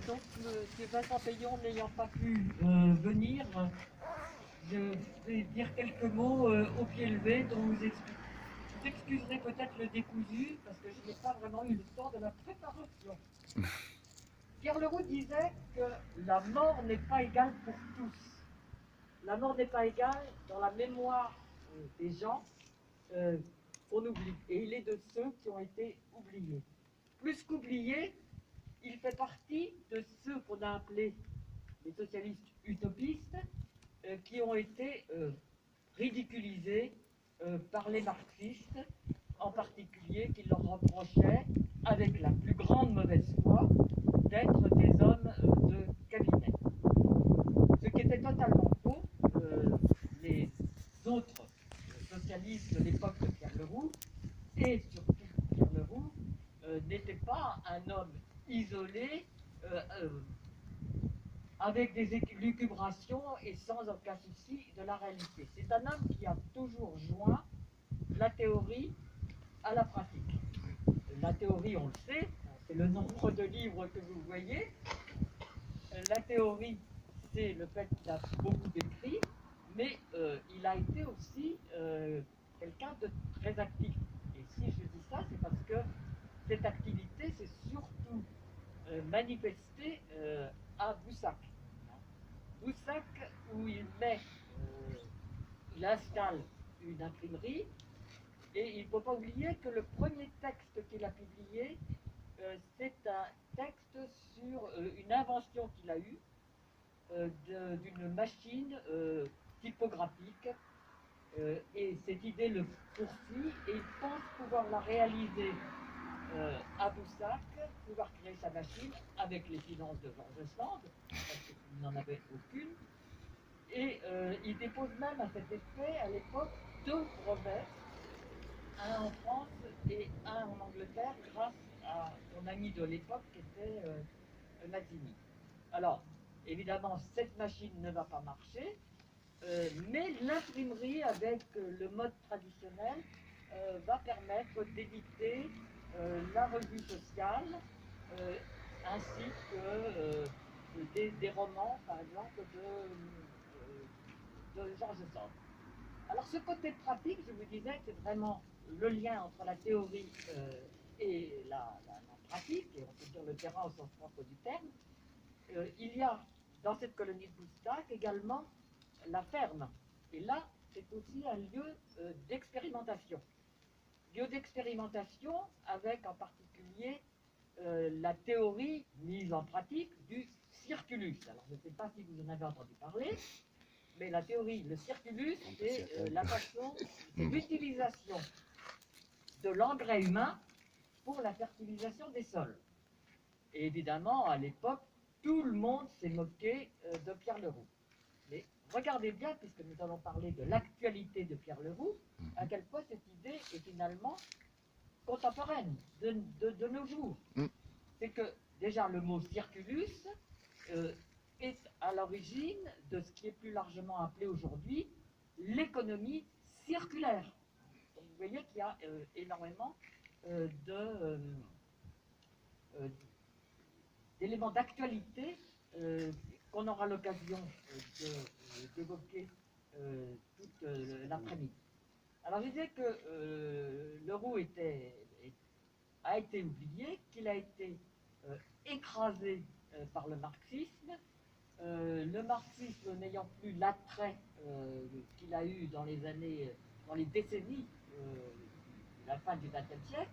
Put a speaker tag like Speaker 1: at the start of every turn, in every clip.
Speaker 1: donc, M. Vincent Payon n'ayant pas pu venir, je vais dire quelques mots au pied levé dont vous excuserez peut-être le décousu parce que je n'ai pas vraiment eu le temps de la préparation. Pierre Leroux disait que la mort n'est pas égale pour tous. La mort n'est pas égale dans la mémoire des gens qu'on oublie. Et il est de ceux qui ont été oubliés. Plus qu'oubliés, il fait partie de ceux qu'on a appelés les socialistes utopistes, qui ont été ridiculisés par les marxistes, en particulier qui leur reprochaient, avec la plus grande mauvaise foi, d'être des hommes de cabinet. Ce qui était totalement faux. Les autres socialistes de l'époque de Pierre Leroux, et surtout Pierre Leroux, n'était pas un homme isolé, avec des lucubrations et sans aucun souci de la réalité. C'est un homme qui a toujours joint la théorie à la pratique. La théorie, on le sait, c'est le nombre de livres que vous voyez. La théorie, c'est le fait qu'il a beaucoup écrit, mais il a été aussi quelqu'un de très actif. Et si je dis ça, c'est parce que cette activité s'est surtout manifestée à Boussac. Boussac, où il installe une imprimerie, et il ne faut pas oublier que le premier texte qu'il a publié, c'est un texte sur une invention qu'il a eue d'une machine typographique, et cette idée le poursuit, et il pense pouvoir la réaliser à Boussac, pouvoir créer sa machine avec les finances de Georges Sand, parce qu'il n'en avait aucune. Et il dépose même à cet effet, à l'époque, 2 brevets, un en France et un en Angleterre, grâce à son ami de l'époque qui était Mazzini. Alors, évidemment, cette machine ne va pas marcher, mais l'imprimerie, avec le mode traditionnel, va permettre d'éditer la revue sociale, ainsi que des romans, par exemple, de Georges Sand. Alors ce côté pratique, je vous disais, c'est vraiment le lien entre la théorie et la pratique, et on peut dire le terrain au sens propre du terme. Il y a dans cette colonie de Boussac également la ferme. Et là, c'est aussi un lieu d'expérimentation. Lieu d'expérimentation avec en particulier la théorie mise en pratique du circulus. Alors je ne sais pas si vous en avez entendu parler, mais la théorie, le circulus, c'est la façon, c'est l'utilisation de l'engrais humain pour la fertilisation des sols. Et évidemment, à l'époque, tout le monde s'est moqué de Pierre Leroux. Mais regardez bien, puisque nous allons parler de l'actualité de Pierre Leroux, à quel point cette idée est finalement contemporaine, de nos jours. C'est que déjà le mot circulus est à l'origine de ce qui est plus largement appelé aujourd'hui l'économie circulaire. Donc vous voyez qu'il y a énormément d'éléments d'actualité qu'on aura l'occasion d'évoquer toute l'après-midi. Alors je disais que Leroux a été oublié, qu'il a été écrasé par le marxisme. Le marxisme n'ayant plus l'attrait qu'il a eu dans les décennies, la fin du XXe siècle,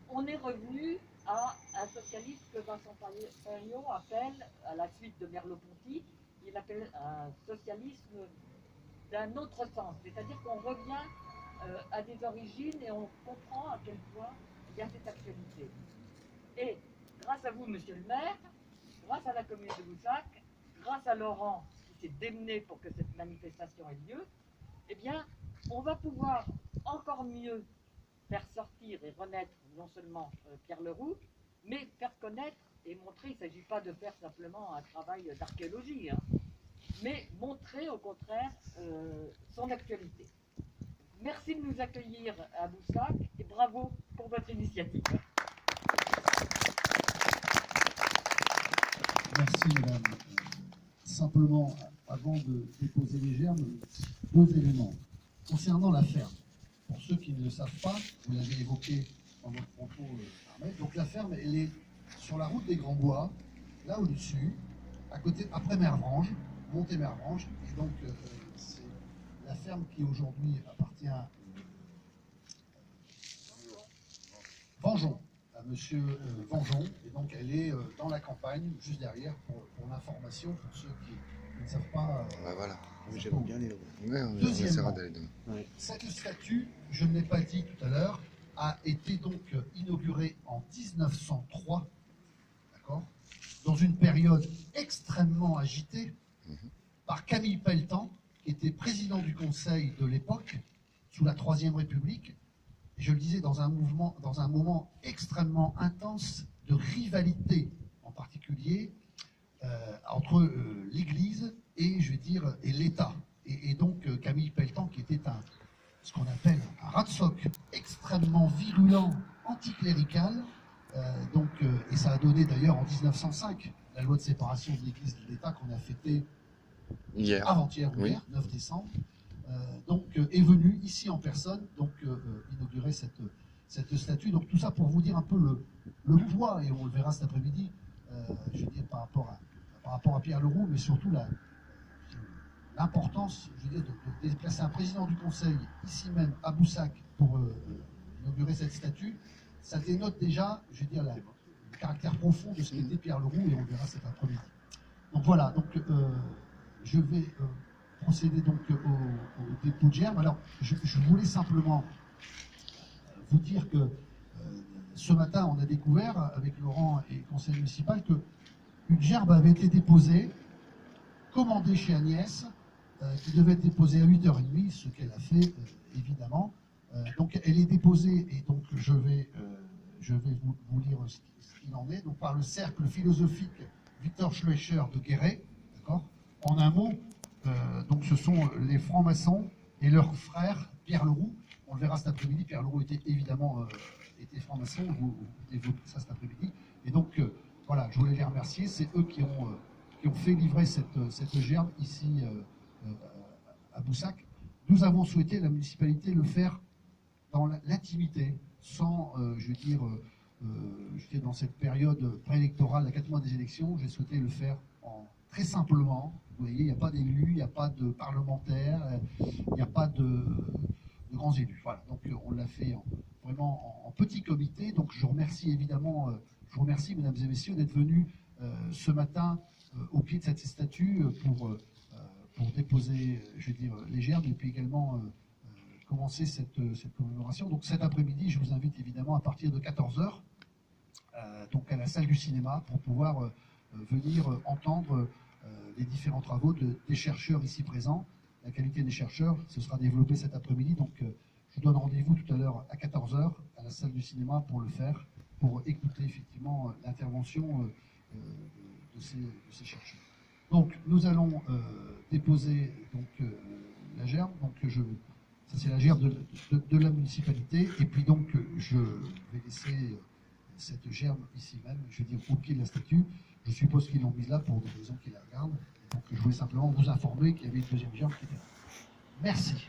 Speaker 1: on est revenu à un socialisme que Vincent Payon appelle, à la suite de Merleau-Ponty, il appelle un socialisme d'un autre sens, c'est-à-dire qu'on revient à des origines et on comprend à quel point il y a cette actualité. Et grâce à vous, monsieur le maire, grâce à la commune de Boussac, grâce à Laurent qui s'est démené pour que cette manifestation ait lieu, eh bien, on va pouvoir encore mieux faire sortir et renaître non seulement Pierre Leroux, mais faire connaître et montrer, il ne s'agit pas de faire simplement un travail d'archéologie, hein, mais montrer au contraire son actualité. Merci de nous accueillir à Boussac et bravo pour votre initiative.
Speaker 2: Merci, madame. Simplement, avant de déposer les germes, deux éléments. Concernant la ferme, pour ceux qui ne le savent pas, vous l'avez évoqué dans votre propos, Ahmed, donc la ferme, elle est sur la route des Grands Bois, là au-dessus, à côté, après Mervrange, montée Mervrange, et donc c'est la ferme qui aujourd'hui appartient à Vengeon, à monsieur Vengeon, et donc elle est dans la campagne, juste derrière, pour l'information, pour ceux qui ne savent pas.
Speaker 3: Voilà.
Speaker 4: J'aime bien les
Speaker 3: Ouais, on
Speaker 2: Deuxièmement,
Speaker 3: essaiera d'aller demain.
Speaker 4: Ouais.
Speaker 2: cette statue, je ne l'ai pas dit tout à l'heure, a été donc inaugurée en 1903, d'accord, dans une période extrêmement agitée, par Camille Pelletan, qui était président du Conseil de l'époque, sous la Troisième République. Et je le disais, dans un moment extrêmement intense de rivalité, en particulier entre l'Église et, je vais dire, et l'État. Et donc Camille Pelletan, qui était ce qu'on appelle un rat de soc extrêmement virulent, anticlérical, et ça a donné d'ailleurs en 1905 la loi de séparation de l'Église et de l'État qu'on a fêtée avant-hier,
Speaker 3: oui.
Speaker 2: 9 décembre, est venu ici en personne, inaugurer cette statue. Donc tout ça pour vous dire un peu le poids, et on le verra cet après-midi, je veux dire par rapport à Pierre Leroux, mais surtout l'importance, je veux dire, de déplacer un président du Conseil ici même à Boussac pour inaugurer cette statue. Ça dénote déjà, je veux dire, le caractère profond de ce qu'était Pierre Leroux, et on le verra cet après-midi. Donc voilà, je vais procéder donc au dépôt de germes. Alors, je voulais simplement vous dire que ce matin, on a découvert, avec Laurent et le conseil municipal, qu'une gerbe avait été déposée, commandée chez Agnès, qui devait être déposée à 8h30, ce qu'elle a fait, évidemment. Donc, elle est déposée, et donc je vais vous lire ce qu'il en est. Donc, par le cercle philosophique Victor Schlecher de Guéret, d'accord. En un mot, donc ce sont les francs-maçons et leur frère Pierre Leroux. On le verra cet après-midi. Pierre Leroux était évidemment franc-maçon. Vous développez ça cet après-midi. Et donc voilà, je voulais les remercier. C'est eux qui ont fait livrer cette gerbe ici à Boussac. Nous avons souhaité, la municipalité, le faire dans l'intimité, sans, je veux dire, dans cette période préélectorale, à 4 mois des élections. J'ai souhaité le faire très simplement. Vous voyez, il n'y a pas d'élus, il n'y a pas de parlementaires, il n'y a pas de grands élus. Voilà, donc on l'a fait vraiment en petit comité. Donc je remercie évidemment, je vous remercie mesdames et messieurs d'être venus ce matin au pied de cette statue pour déposer, je veux dire, les gerbes, et puis également commencer cette commémoration. Donc cet après-midi, je vous invite évidemment à partir de 14h, donc à la salle du cinéma, pour pouvoir venir entendre les différents travaux des chercheurs ici présents. La qualité des chercheurs, ce sera développé cet après-midi. Donc je vous donne rendez-vous tout à l'heure à 14h à la salle du cinéma pour le faire, pour écouter effectivement l'intervention de ces chercheurs. Donc nous allons déposer la gerbe. Donc ça c'est la gerbe de la municipalité. Et puis donc je vais laisser cette gerbe ici même, je veux dire au pied de la statue. Je suppose qu'ils l'ont mise là pour des raisons qu'ils la regardent. Donc je voulais simplement vous informer qu'il y avait une deuxième gerbe qui était là. Merci.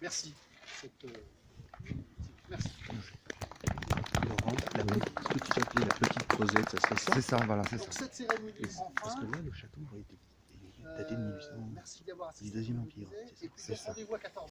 Speaker 2: Merci. Merci.
Speaker 3: La petite appelée la petite Crozette, ça serait ça?
Speaker 4: C'est ça, voilà, c'est ça.
Speaker 2: Donc cette cérémonie,
Speaker 3: Parce
Speaker 2: enfin,
Speaker 3: que là, le château aurait été daté de 1800.
Speaker 2: merci d'avoir assisté.
Speaker 3: Du Deuxième Empire,
Speaker 2: Et puis
Speaker 4: c'est ça.
Speaker 2: rendez-vous à 14h.